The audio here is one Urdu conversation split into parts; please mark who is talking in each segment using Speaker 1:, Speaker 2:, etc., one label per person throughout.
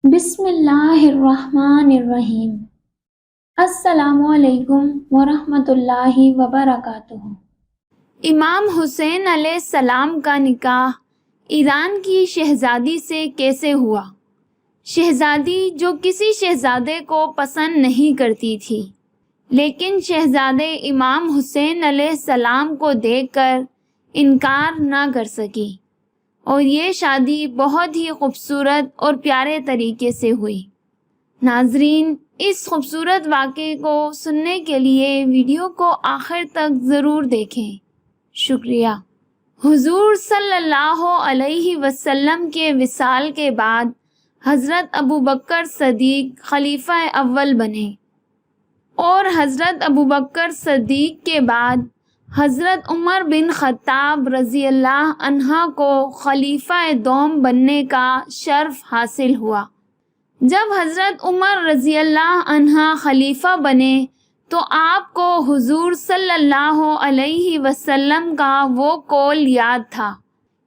Speaker 1: بسم اللہ الرحمن الرحیم۔ السلام علیکم ورحمۃ اللہ وبرکاتہ۔ امام حسین علیہ السلام کا نکاح ایران کی شہزادی سے کیسے ہوا؟ شہزادی جو کسی شہزادے کو پسند نہیں کرتی تھی، لیکن شہزادے امام حسین علیہ السلام کو دیکھ کر انکار نہ کر سکی، اور یہ شادی بہت ہی خوبصورت اور پیارے طریقے سے ہوئی۔ ناظرین، اس خوبصورت واقعے کو سننے کے لیے ویڈیو کو آخر تک ضرور دیکھیں۔ شکریہ۔ حضور صلی اللہ علیہ وسلم کے وصال کے بعد حضرت ابوبکر صدیق خلیفہ اول بنے، اور حضرت ابوبکر صدیق کے بعد حضرت عمر بن خطاب رضی اللہ عنہ کو خلیفہ دوم بننے کا شرف حاصل ہوا۔ جب حضرت عمر رضی اللہ عنہ خلیفہ بنے تو آپ کو حضور صلی اللہ علیہ وسلم کا وہ قول یاد تھا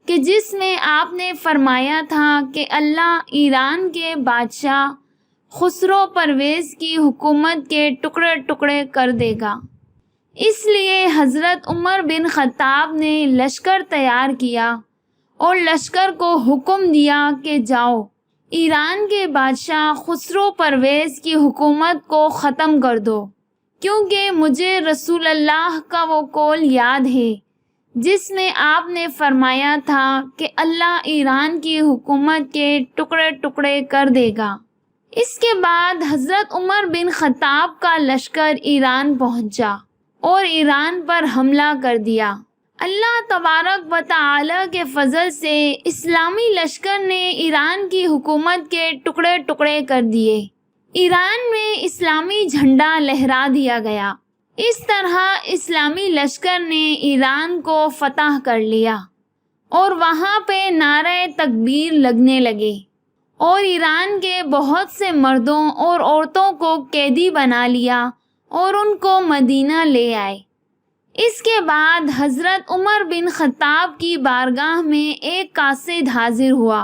Speaker 1: کہ جس میں آپ نے فرمایا تھا کہ اللہ ایران کے بادشاہ خسرو پرویز کی حکومت کے ٹکڑے ٹکڑے کر دے گا۔ اس لیے حضرت عمر بن خطاب نے لشکر تیار کیا اور لشکر کو حکم دیا کہ جاؤ، ایران کے بادشاہ خسرو پرویز کی حکومت کو ختم کر دو، کیونکہ مجھے رسول اللہ کا وہ قول یاد ہے جس میں آپ نے فرمایا تھا کہ اللہ ایران کی حکومت کے ٹکڑے ٹکڑے کر دے گا۔ اس کے بعد حضرت عمر بن خطاب کا لشکر ایران پہنچا اور ایران پر حملہ کر دیا۔ اللہ تبارک و تعالی کے فضل سے اسلامی لشکر نے ایران کی حکومت کے ٹکڑے ٹکڑے کر دیے۔ ایران میں اسلامی جھنڈا لہرا دیا گیا۔ اس طرح اسلامی لشکر نے ایران کو فتح کر لیا اور وہاں پہ نعرہ تکبیر لگنے لگے، اور ایران کے بہت سے مردوں اور عورتوں کو قیدی بنا لیا اور ان کو مدینہ لے آئے۔ اس کے بعد حضرت عمر بن خطاب کی بارگاہ میں ایک قاصد حاضر ہوا۔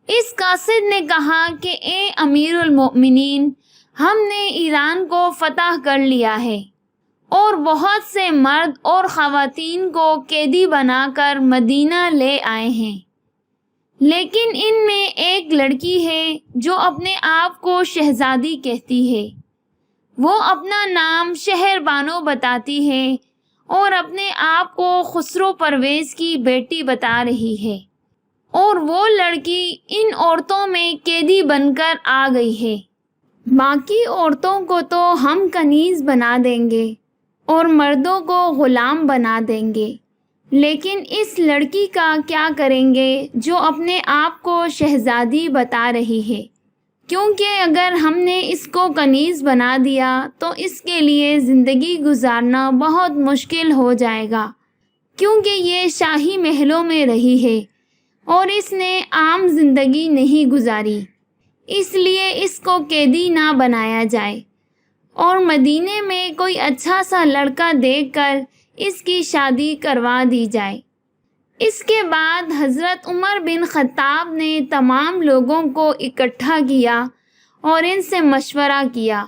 Speaker 1: اس قاصد نے کہا کہ اے امیر المؤمنین، ہم نے ایران کو فتح کر لیا ہے اور بہت سے مرد اور خواتین کو قیدی بنا کر مدینہ لے آئے ہیں، لیکن ان میں ایک لڑکی ہے جو اپنے آپ کو شہزادی کہتی ہے۔ وہ اپنا نام شہر بانو بتاتی ہے اور اپنے آپ کو خسرو پرویز کی بیٹی بتا رہی ہے، اور وہ لڑکی ان عورتوں میں قیدی بن کر آ گئی ہے۔ باقی عورتوں کو تو ہم کنیز بنا دیں گے اور مردوں کو غلام بنا دیں گے، لیکن اس لڑکی کا کیا کریں گے جو اپنے آپ کو شہزادی بتا رہی ہے؟ کیونکہ اگر ہم نے اس کو کنیز بنا دیا تو اس کے لیے زندگی گزارنا بہت مشکل ہو جائے گا، کیونکہ یہ شاہی محلوں میں رہی ہے اور اس نے عام زندگی نہیں گزاری۔ اس لیے اس کو قیدی نہ بنایا جائے اور مدینے میں کوئی اچھا سا لڑکا دیکھ کر اس کی شادی کروا دی جائے۔ اس کے بعد حضرت عمر بن خطاب نے تمام لوگوں کو اکٹھا کیا اور ان سے مشورہ کیا۔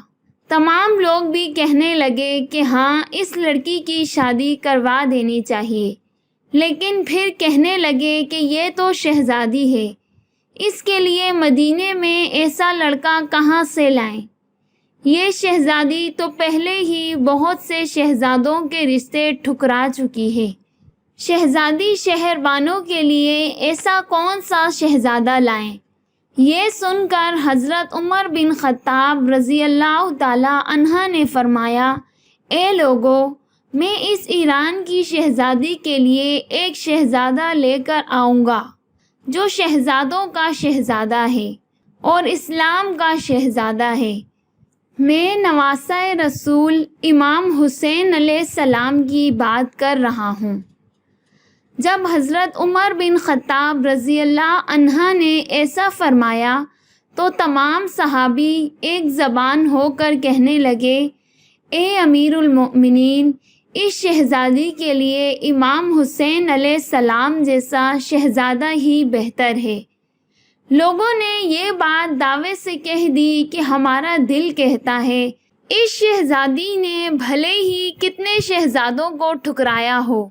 Speaker 1: تمام لوگ بھی کہنے لگے کہ ہاں، اس لڑکی کی شادی کروا دینی چاہیے، لیکن پھر کہنے لگے کہ یہ تو شہزادی ہے، اس کے لیے مدینے میں ایسا لڑکا کہاں سے لائیں؟ یہ شہزادی تو پہلے ہی بہت سے شہزادوں کے رشتے ٹھکرا چکی ہے۔ شہزادی شہر بانوں کے لیے ایسا کون سا شہزادہ لائیں؟ یہ سن کر حضرت عمر بن خطاب رضی اللہ تعالی عنہ نے فرمایا، اے لوگو، میں اس ایران کی شہزادی کے لیے ایک شہزادہ لے کر آؤں گا جو شہزادوں کا شہزادہ ہے اور اسلام کا شہزادہ ہے۔ میں نواسہ رسول امام حسین علیہ السلام کی بات کر رہا ہوں۔ جب حضرت عمر بن خطاب رضی اللہ عنہ نے ایسا فرمایا تو تمام صحابی ایک زبان ہو کر کہنے لگے، اے امیر المؤمنین، اس شہزادی کے لیے امام حسین علیہ السلام جیسا شہزادہ ہی بہتر ہے۔ لوگوں نے یہ بات دعوے سے کہہ دی کہ ہمارا دل کہتا ہے اس شہزادی نے بھلے ہی کتنے شہزادوں کو ٹھکرایا ہو،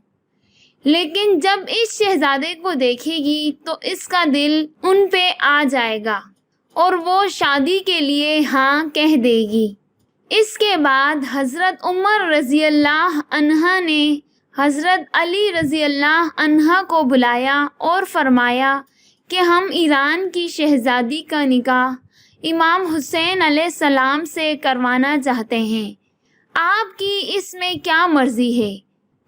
Speaker 1: لیکن جب اس شہزادے کو دیکھے گی تو اس کا دل ان پہ آ جائے گا اور وہ شادی کے لیے ہاں کہہ دے گی۔ اس کے بعد حضرت عمر رضی اللہ عنہ نے حضرت علی رضی اللہ عنہ کو بلایا اور فرمایا کہ ہم ایران کی شہزادی کا نکاح امام حسین علیہ السلام سے کروانا چاہتے ہیں، آپ کی اس میں کیا مرضی ہے؟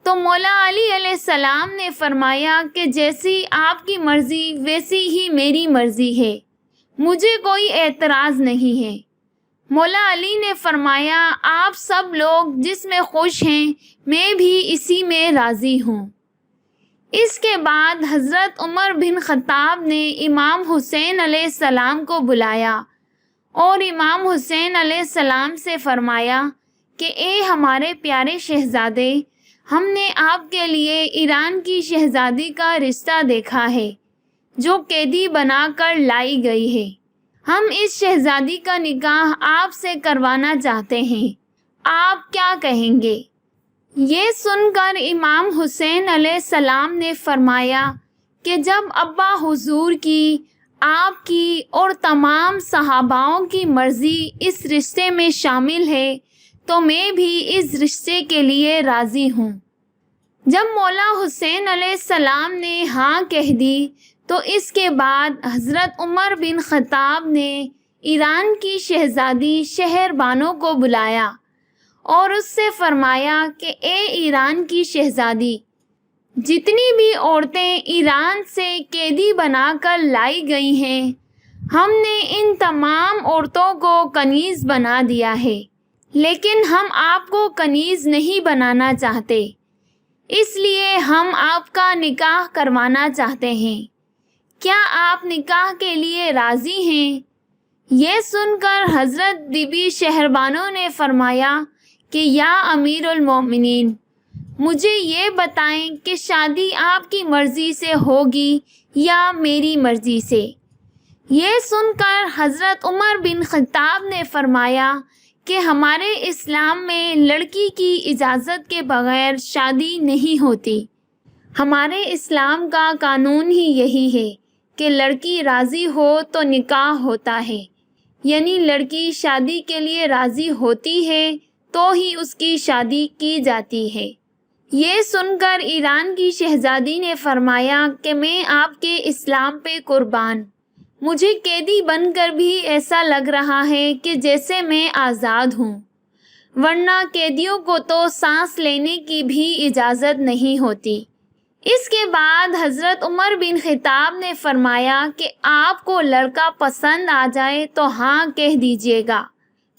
Speaker 1: تو مولا علی علیہ السلام نے فرمایا کہ جیسی آپ کی مرضی ویسی ہی میری مرضی ہے، مجھے کوئی اعتراض نہیں ہے۔ مولا علی نے فرمایا آپ سب لوگ جس میں خوش ہیں میں بھی اسی میں راضی ہوں۔ اس کے بعد حضرت عمر بن خطاب نے امام حسین علیہ السلام کو بلایا اور امام حسین علیہ السلام سے فرمایا کہ اے ہمارے پیارے شہزادے، ہم نے آپ کے لیے ایران کی شہزادی کا رشتہ دیکھا ہے جو قیدی بنا کر لائی گئی ہے، ہم اس شہزادی کا نکاح آپ سے کروانا چاہتے ہیں، آپ کیا کہیں گے؟ یہ سن کر امام حسین علیہ السلام نے فرمایا کہ جب ابا حضور کی، آپ کی اور تمام صحاباؤں کی مرضی اس رشتے میں شامل ہے تو میں بھی اس رشتے کے لیے راضی ہوں۔ جب مولا حسین علیہ السلام نے ہاں کہہ دی تو اس کے بعد حضرت عمر بن خطاب نے ایران کی شہزادی شہر بانو کو بلایا اور اس سے فرمایا کہ اے ایران کی شہزادی، جتنی بھی عورتیں ایران سے قیدی بنا کر لائی گئی ہیں ہم نے ان تمام عورتوں کو کنیز بنا دیا ہے، لیکن ہم آپ کو کنیز نہیں بنانا چاہتے، اس لیے ہم آپ کا نکاح کروانا چاہتے ہیں، کیا آپ نکاح کے لیے راضی ہیں؟ یہ سن کر حضرت بی بی شہربانو نے فرمایا کہ یا امیر المومنین، مجھے یہ بتائیں کہ شادی آپ کی مرضی سے ہوگی یا میری مرضی سے؟ یہ سن کر حضرت عمر بن خطاب نے فرمایا کہ ہمارے اسلام میں لڑکی کی اجازت کے بغیر شادی نہیں ہوتی، ہمارے اسلام کا قانون ہی یہی ہے کہ لڑکی راضی ہو تو نکاح ہوتا ہے، یعنی لڑکی شادی کے لیے راضی ہوتی ہے تو ہی اس کی شادی کی جاتی ہے۔ یہ سن کر ایران کی شہزادی نے فرمایا کہ میں آپ کے اسلام پہ قربان، مجھے قیدی بن کر بھی ایسا لگ رہا ہے کہ جیسے میں آزاد ہوں، ورنہ قیدیوں کو تو سانس لینے کی بھی اجازت نہیں ہوتی۔ اس کے بعد حضرت عمر بن خطاب نے فرمایا کہ آپ کو لڑکا پسند آ جائے تو ہاں کہہ دیجیے گا،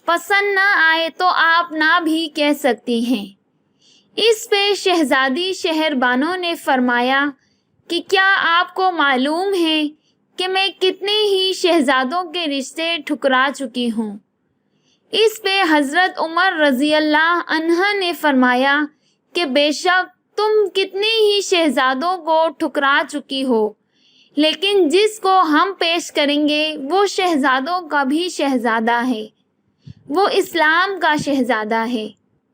Speaker 1: پسند نہ آئے تو آپ نہ بھی کہہ سکتی ہیں۔ اس پہ شہزادی شہر بانو نے فرمایا کہ کیا آپ کو معلوم ہے کہ میں کتنے ہی شہزادوں کے رشتے ٹھکرا چکی ہوں؟ اس پہ حضرت عمر رضی اللہ عنہ نے فرمایا کہ بے شک تم کتنے ہی شہزادوں کو ٹھکرا چکی ہو، لیکن جس کو ہم پیش کریں گے وہ شہزادوں کا بھی شہزادہ ہے، وہ اسلام کا شہزادہ ہے،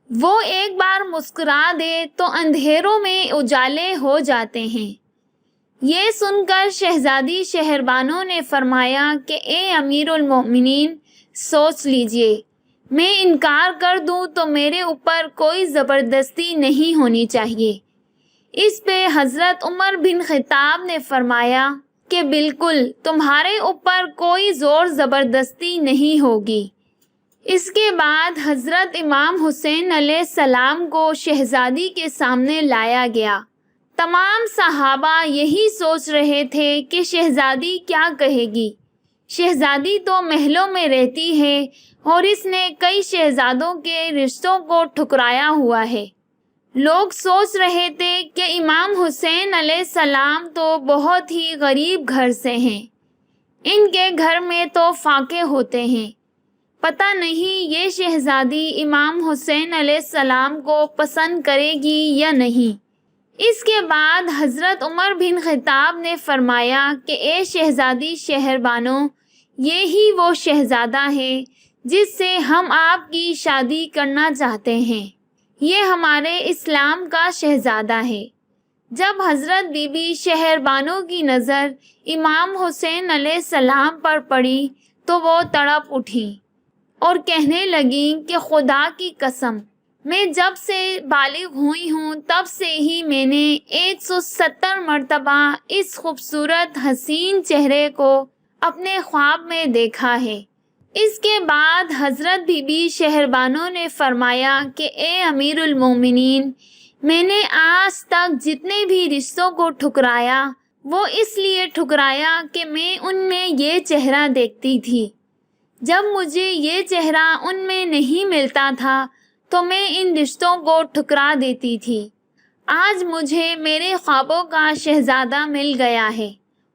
Speaker 1: وہ ایک بار مسکرا دے تو اندھیروں میں اجالے ہو جاتے ہیں۔ یہ سن کر شہزادی شہربانو نے فرمایا کہ اے امیر المومنین، سوچ لیجئے، میں انکار کر دوں تو میرے اوپر کوئی زبردستی نہیں ہونی چاہیے۔ اس پہ حضرت عمر بن خطاب نے فرمایا کہ بالکل تمہارے اوپر کوئی زور زبردستی نہیں ہوگی۔ اس کے بعد حضرت امام حسین علیہ السلام کو شہزادی کے سامنے لایا گیا۔ تمام صحابہ یہی سوچ رہے تھے کہ شہزادی کیا کہے گی، شہزادی تو محلوں میں رہتی ہے اور اس نے کئی شہزادوں کے رشتوں کو ٹھکرایا ہوا ہے۔ لوگ سوچ رہے تھے کہ امام حسین علیہ السلام تو بہت ہی غریب گھر سے ہیں، ان کے گھر میں تو فاقے ہوتے ہیں، پتہ نہیں یہ شہزادی امام حسین علیہ السلام کو پسند کرے گی یا نہیں۔ اس کے بعد حضرت عمر بن خطاب نے فرمایا کہ اے شہزادی شہربانو، یہی وہ شہزادہ ہے جس سے ہم آپ کی شادی کرنا چاہتے ہیں، یہ ہمارے اسلام کا شہزادہ ہے۔ جب حضرت بی بی شہربانو کی نظر امام حسین علیہ السلام پر پڑی تو وہ تڑپ اٹھیں اور کہنے لگیں کہ خدا کی قسم، میں جب سے بالغ ہوئی ہوں تب سے ہی میں نے 170 مرتبہ اس خوبصورت حسین چہرے کو اپنے خواب میں دیکھا ہے۔ اس کے بعد حضرت بی بی شہربانو نے فرمایا کہ اے امیر المومنین، میں نے آج تک جتنے بھی رشتوں کو ٹھکرایا وہ اس لیے ٹھکرایا کہ میں ان میں یہ چہرہ دیکھتی تھی۔ جب مجھے یہ چہرہ ان میں نہیں ملتا تھا تو میں ان رشتوں کو ٹھکرا دیتی تھی۔ آج مجھے میرے خوابوں کا شہزادہ مل گیا ہے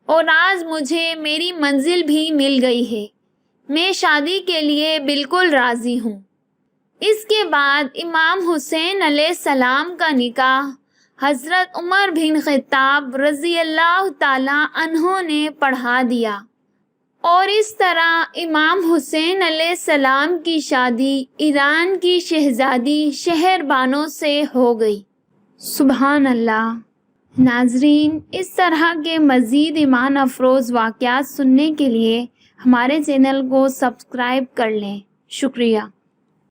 Speaker 1: اور آج مجھے میری منزل بھی مل گئی ہے، میں شادی کے لیے بالکل راضی ہوں۔ اس کے بعد امام حسین علیہ السلام کا نکاح حضرت عمر بن خطاب رضی اللہ تعالی عنہ نے پڑھا دیا، اور اس طرح امام حسین علیہ السلام کی شادی ایران کی شہزادی شہربانو سے ہو گئی۔ سبحان اللہ۔ ناظرین، اس طرح کے مزید ایمان افروز واقعات سننے کے لیے ہمارے چینل کو سبسکرائب کر لیں۔ شکریہ۔